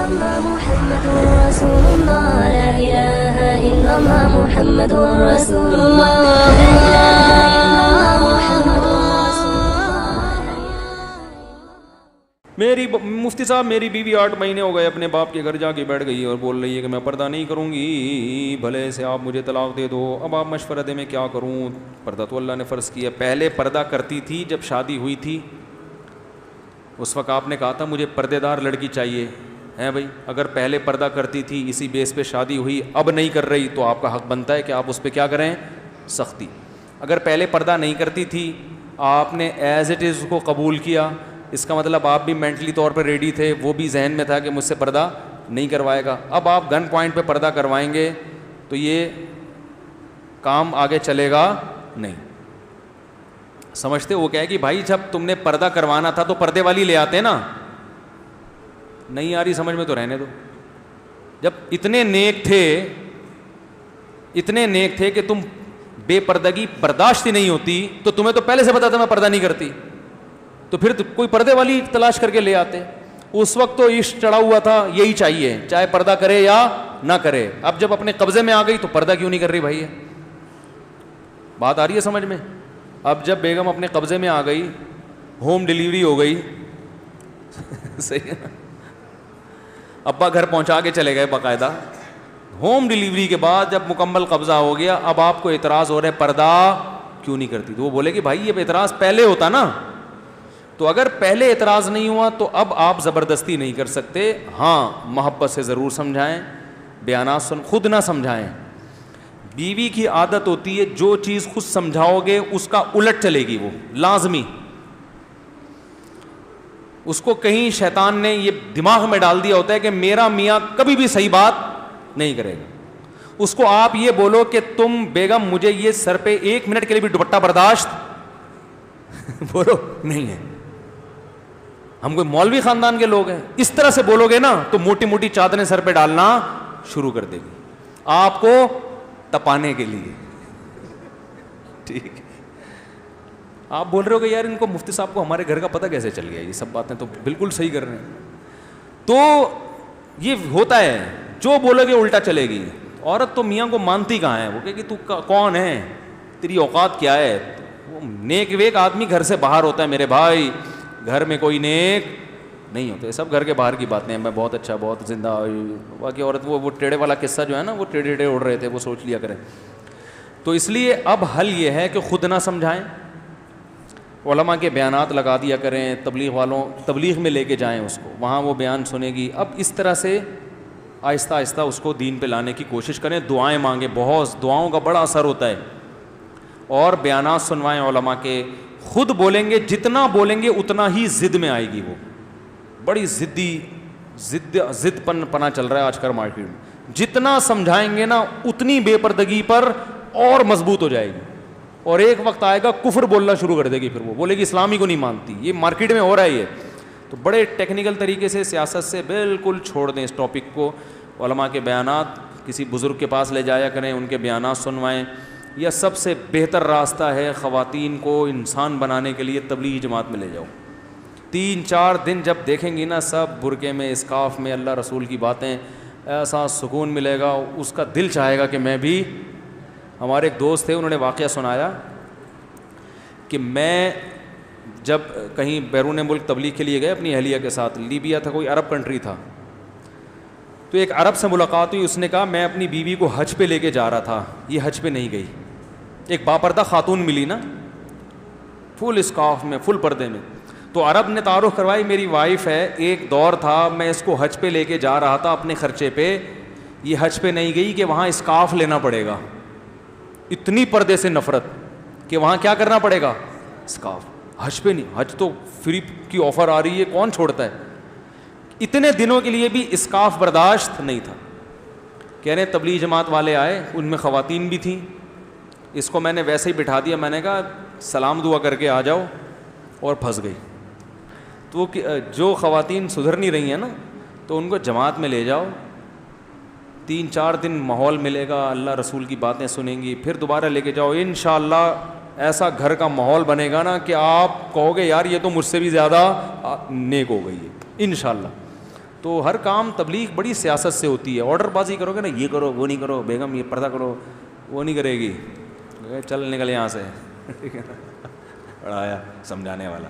الله محمد رسول الله لا إله إلا الله محمد رسول الله لا إله إلا الله محمد رسول الله. میری مفتی صاحب میری بیوی 8 مہینے ہو گئے اپنے باپ کے گھر جا کے بیٹھ گئی اور بول رہی ہے کہ میں پردہ نہیں کروں گی، بھلے سے آپ مجھے طلاق دے دو. اب آپ مشورہ دیں میں کیا کروں؟ پردہ تو اللہ نے فرض کیا. پہلے پردہ کرتی تھی جب شادی ہوئی تھی، اس وقت آپ نے کہا تھا مجھے پردے دار لڑکی چاہیے ہے بھائی. اگر پہلے پردہ کرتی تھی اسی بیس پہ شادی ہوئی اب نہیں کر رہی تو آپ کا حق بنتا ہے کہ آپ اس پہ کیا کریں؟ سختی. اگر پہلے پردہ نہیں کرتی تھی آپ نے ایز اٹ از کو قبول کیا، اس کا مطلب آپ بھی مینٹلی طور پہ ریڈی تھے، وہ بھی ذہن میں تھا کہ مجھ سے پردہ نہیں کروائے گا. اب آپ گن پوائنٹ پہ پردہ کروائیں گے تو یہ کام آگے چلے گا نہیں. سمجھتے وہ کہے کہ بھائی جب تم نے پردہ کروانا تھا تو پردے والی لے آتے نا. نہیں آ رہی سمجھ میں تو رہنے دو. جب اتنے نیک تھے کہ تم بے پردگی برداشت ہی نہیں ہوتی تو تمہیں تو پہلے سے پتا تھا میں پردہ نہیں کرتی، تو پھر کوئی پردے والی تلاش کر کے لے آتے. اس وقت تو عشق چڑھا ہوا تھا یہی چاہیے چاہے پردہ کرے یا نہ کرے. اب جب اپنے قبضے میں آ گئی تو پردہ کیوں نہیں کر رہی بھائی؟ بات آ رہی ہے سمجھ میں؟ اب جب بیگم اپنے قبضے میں آ گئی، ہوم ڈیلیوری ہو گئی صحیح ہے، ابا گھر پہنچا کے چلے گئے باقاعدہ. ہوم ڈیلیوری کے بعد جب مکمل قبضہ ہو گیا اب آپ کو اعتراض ہو رہا ہے پردہ کیوں نہیں کرتی؟ تو وہ بولے کہ بھائی یہ اعتراض پہلے ہوتا نا. تو اگر پہلے اعتراض نہیں ہوا تو اب آپ زبردستی نہیں کر سکتے. ہاں محبت سے ضرور سمجھائیں، بیانات خود نہ سمجھائیں. بیوی کی عادت ہوتی ہے جو چیز خود سمجھاؤ گے اس کا الٹ چلے گی، وہ لازمی. اس کو کہیں شیطان نے یہ دماغ میں ڈال دیا ہوتا ہے کہ میرا میاں کبھی بھی صحیح بات نہیں کرے گا. اس کو آپ یہ بولو کہ تم بیگم مجھے یہ سر پہ 1 منٹ کے لیے بھی دوپٹہ برداشت بولو نہیں ہے، ہم کوئی مولوی خاندان کے لوگ ہیں. اس طرح سے بولو گے نا تو موٹی موٹی چادریں سر پہ ڈالنا شروع کر دے گی آپ کو تپانے کے لیے. ٹھیک آپ بول رہے ہو کہ یار ان کو مفتی صاحب کو ہمارے گھر کا پتہ کیسے چل گیا؟ یہ سب باتیں تو بالکل صحیح کر رہے ہیں. تو یہ ہوتا ہے جو بولو گے الٹا چلے گی. عورت تو میاں کو مانتی کہاں ہے، وہ کہ تو کون ہے، تیری اوقات کیا ہے. وہ نیک ویک آدمی گھر سے باہر ہوتا ہے میرے بھائی، گھر میں کوئی نیک نہیں ہوتے، سب گھر کے باہر کی باتیں ہیں. میں بہت اچھا بہت زندہ. باقی عورت وہ ٹیڑے والا قصہ جو ہے نا، وہ ٹیڑے اڑ رہے تھے، وہ سوچ لیا کریں. تو اس لیے اب حل یہ ہے کہ خود نہ سمجھائیں، علماء کے بیانات لگا دیا کریں. تبلیغ والوں تبلیغ میں لے کے جائیں اس کو، وہاں وہ بیان سنے گی. اب اس طرح سے آہستہ آہستہ اس کو دین پہ لانے کی کوشش کریں. دعائیں مانگیں، بہت دعاؤں کا بڑا اثر ہوتا ہے. اور بیانات سنوائیں علماء کے. خود بولیں گے، جتنا بولیں گے اتنا ہی ضد میں آئے گی. وہ بڑی ضد پنا چل رہا ہے آج کل مارکیٹ میں. جتنا سمجھائیں گے نا اتنی بے پردگی پر اور مضبوط ہو جائے گی. اور ایک وقت آئے گا کفر بولنا شروع کر دے گی، پھر وہ بولے گی اسلامی کو نہیں مانتی. یہ مارکیٹ میں ہو رہا ہے یہ. تو بڑے ٹیکنیکل طریقے سے سیاست سے بالکل چھوڑ دیں اس ٹاپک کو. علماء کے بیانات کسی بزرگ کے پاس لے جایا کریں، ان کے بیانات سنوائیں. یہ سب سے بہتر راستہ ہے خواتین کو انسان بنانے کے لیے. تبلیغ جماعت میں لے جاؤ. 3-4 دن جب دیکھیں گی نا سب برقعے میں، اسکارف میں، اللہ رسول کی باتیں، ایسا سکون ملے گا، اس کا دل چاہے گا کہ میں بھی. ہمارے ایک دوست تھے، انہوں نے واقعہ سنایا کہ میں جب کہیں بیرون ملک تبلیغ کے لیے گئے اپنی اہلیہ کے ساتھ، لیبیا تھا، کوئی عرب کنٹری تھا. تو ایک عرب سے ملاقات ہوئی. اس نے کہا میں اپنی بیوی کو حج پہ لے کے جا رہا تھا، یہ حج پہ نہیں گئی. ایک باپردہ خاتون ملی نا، فل اسکارف میں، فل پردے میں. تو عرب نے تعارف کروائی میری وائف ہے، ایک دور تھا میں اس کو حج پہ لے کے جا رہا تھا اپنے خرچے پہ، یہ حج پہ نہیں گئی کہ وہاں اسکارف لینا پڑے گا. اتنی پردے سے نفرت کہ وہاں کیا کرنا پڑے گا؟ اسکارف. حج پہ نہیں، حج تو فری کی آفر آ رہی ہے، کون چھوڑتا ہے. اتنے دنوں کے لیے بھی اسکارف برداشت نہیں تھا. کہہ رہے تبلیغ جماعت والے آئے، ان میں خواتین بھی تھیں. اس کو میں نے ویسے ہی بٹھا دیا، میں نے کہا سلام دعا کر کے آ جاؤ، اور پھنس گئی. تو جو خواتین سدھر نہیں رہی ہیں نا تو ان کو جماعت میں لے جاؤ. 3-4 دن ماحول ملے گا، اللہ رسول کی باتیں سنیں گی، پھر دوبارہ لے کے جاؤ. انشاءاللہ ایسا گھر کا ماحول بنے گا نا کہ آپ کہو گے یار یہ تو مجھ سے بھی زیادہ نیک ہو گئی ہے انشاءاللہ. تو ہر کام تبلیغ بڑی سیاست سے ہوتی ہے. آرڈر بازی کرو گے نا, یہ کرو وہ نہیں کرو, بیگم یہ پردہ کرو, وہ نہیں کرے گی, چل نکل یہاں سے. ٹھیک ہے نا, پڑھایا سمجھانے والا.